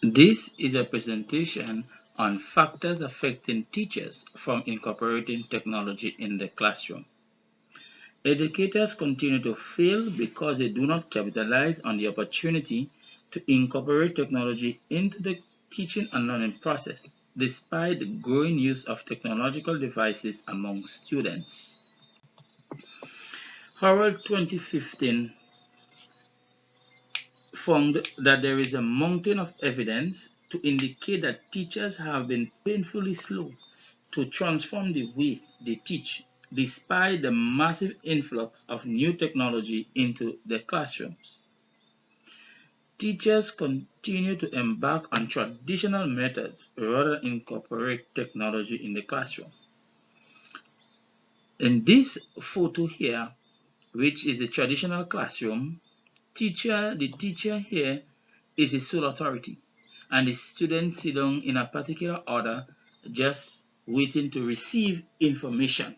This is a presentation on factors affecting teachers from incorporating technology in the classroom. Educators continue to fail because they do not capitalize on the opportunity to incorporate technology into the teaching and learning process, despite the growing use of technological devices among students. Howard 2015 found that there is a mountain of evidence to indicate that teachers have been painfully slow to transform the way they teach, despite the massive influx of new technology into the classrooms. Teachers continue to embark on traditional methods rather than incorporate technology in the classroom. In this photo here, which is a traditional classroom, the teacher here is the sole authority, and the students sit down in a particular order, just waiting to receive information.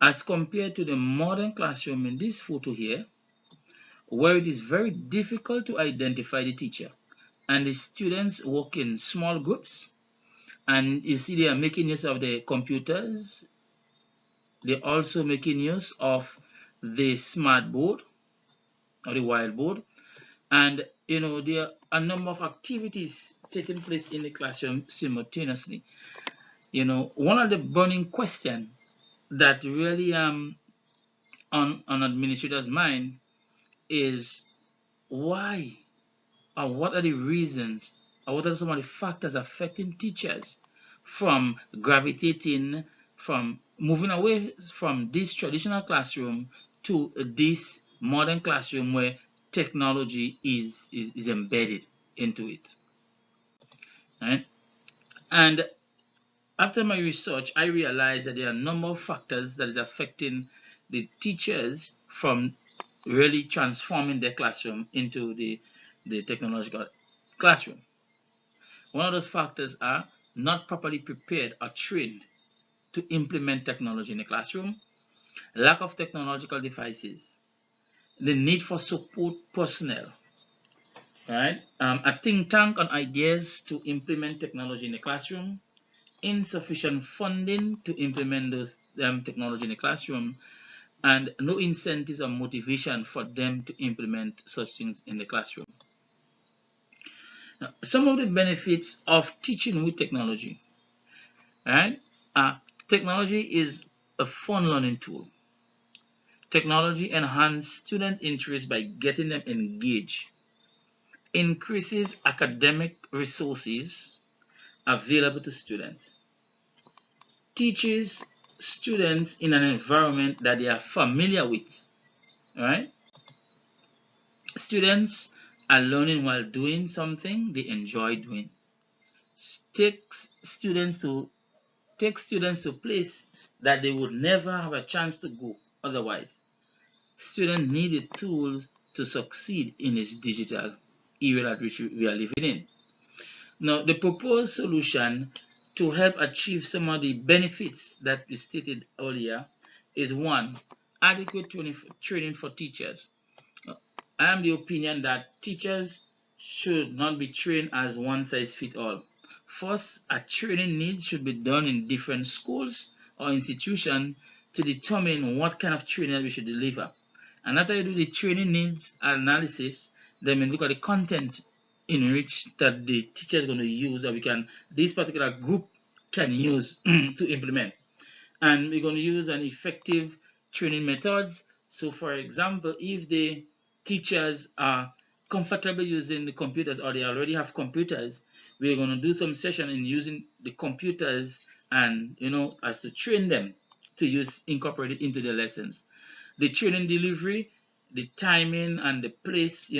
As compared to the modern classroom in this photo here, where it is very difficult to identify the teacher, and the students work in small groups, and you see they are making use of the computers. They're also making use of the smart board or the whiteboard, and there are a number of activities taking place in the classroom simultaneously. One of the burning questions that really on administrators' mind is why, or what are the reasons, or what are some of the factors affecting teachers from gravitating, from moving away from this traditional classroom to this modern classroom where technology is embedded into it, right? And after my research, I realized that there are a number of factors that is affecting the teachers from really transforming their classroom into the technological classroom. One of those factors are not properly prepared or trained to implement technology in the classroom, lack of technological devices, the need for support personnel, right? A think tank on ideas to implement technology in the classroom, insufficient funding to implement those technology in the classroom, and no incentives or motivation for them to implement such things in the classroom. Now, some of the benefits of teaching with technology, right? Technology is a fun learning tool. Technology enhances students' interest by getting them engaged, increases academic resources available to students, teaches students in an environment that they are familiar with, right? Students are learning while doing something they enjoy doing. Takes students to take students to place that they would never have a chance to go otherwise. Students need the tools to succeed in this digital era that which we are living in. Now, the proposed solution to help achieve some of the benefits that we stated earlier is one, adequate training for teachers. I am the opinion that teachers should not be trained as one size fits all. First, a training need should be done in different schools or institutions to determine what kind of training we should deliver. And after you do the training needs analysis, then we look at the content in which that the teacher is going to use, or this particular group can use to implement. And we're going to use an effective training methods. So for example, if the teachers are comfortable using the computers or they already have computers, we're going to do some session in using the computers and as to train them to incorporate it into their lessons. The training delivery, the timing and the place,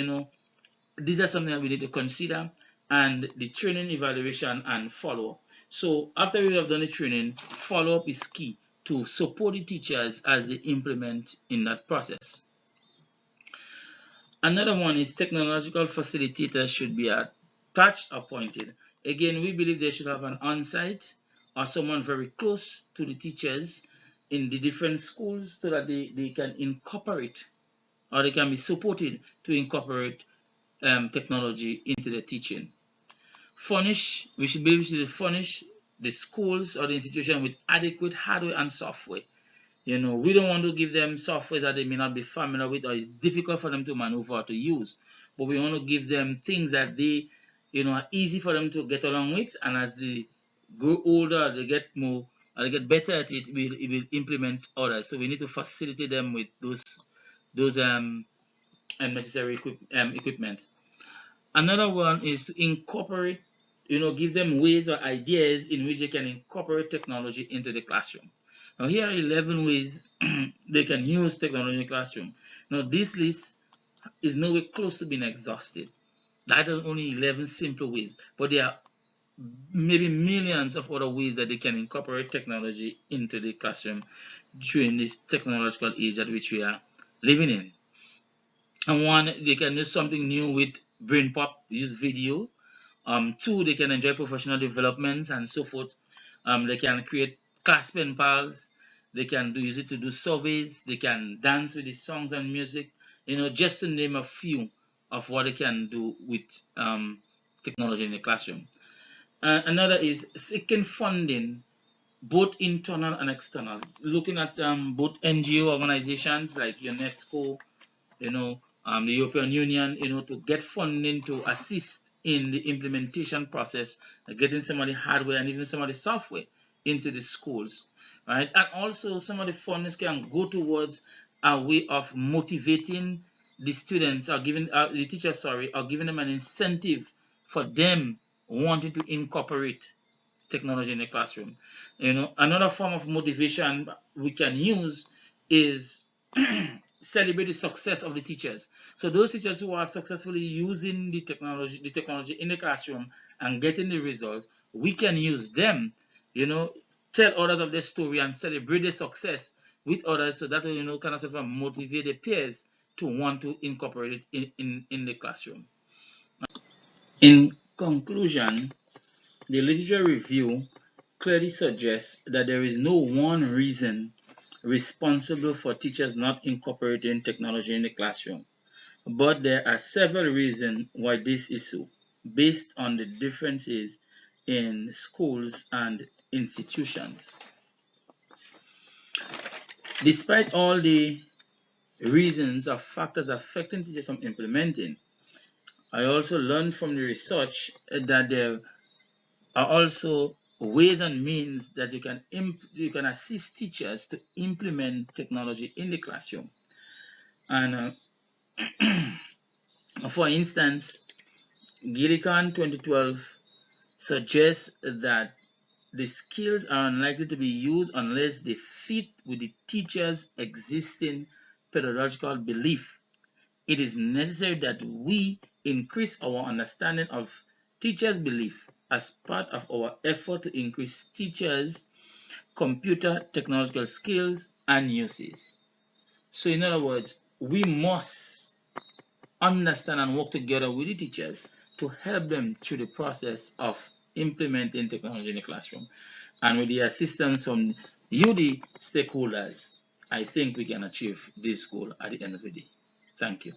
these are something that we need to consider, and the training evaluation and follow-up. So after we have done the training, follow-up is key to support the teachers as they implement in that process. Another one is technological facilitators should be attached, appointed. Again, we believe they should have an on-site or someone very close to the teachers in the different schools so that they can incorporate, or they can be supported to incorporate technology into the teaching. We should be able to furnish the schools or the institution with adequate hardware and software. We don't want to give them software that they may not be familiar with or it's difficult for them to maneuver or to use. But we want to give them things that they, are easy for them to get along with. And as they grow older, they get more, or they get better at it, it will implement others. So we need to facilitate them with those necessary equipment. Another one is to incorporate, give them ways or ideas in which they can incorporate technology into the classroom. Now, here are 11 ways they can use technology in the classroom. Now, this list is nowhere close to being exhaustive. That are only 11 simple ways, but there are maybe millions of other ways that they can incorporate technology into the classroom during this technological age at which we are living in. And one, they can do something new with BrainPop, use video. Two, they can enjoy professional developments and so forth. They can create class pen pals. They can use it to do surveys. They can dance with the songs and music. Just to name a few of what they can do with technology in the classroom. Another is seeking funding, both internal and external. Looking at both NGO organizations like UNESCO, the European Union, to get funding to assist in the implementation process, getting some of the hardware and even some of the software into the schools, right? And also some of the fundings can go towards a way of motivating the students or giving the teachers, or giving them an incentive for them wanting to incorporate technology in the classroom. Another form of motivation we can use is celebrate the success of the teachers. So those teachers who are successfully using the technology in the classroom and getting the results, we can use them, tell others of their story and celebrate their success with others, so that will, kind of, sort of motivate the peers to want to incorporate it in the classroom. In conclusion, the literature review clearly suggests that there is no one reason responsible for teachers not incorporating technology in the classroom, but there are several reasons why this is so, based on the differences in schools and institutions. Despite all the reasons or factors affecting teachers from implementing, I also learned from the research that there are also ways and means that you can assist teachers to implement technology in the classroom. And for instance, Gillican 2012 suggests that the skills are unlikely to be used unless they fit with the teacher's existing pedagogical belief. It is necessary that we increase our understanding of teachers' belief as part of our effort to increase teachers' computer technological skills and uses. So, in other words, we must understand and work together with the teachers to help them through the process of implementing technology in the classroom. And with the assistance from you, the stakeholders, I think we can achieve this goal at the end of the day. Thank you.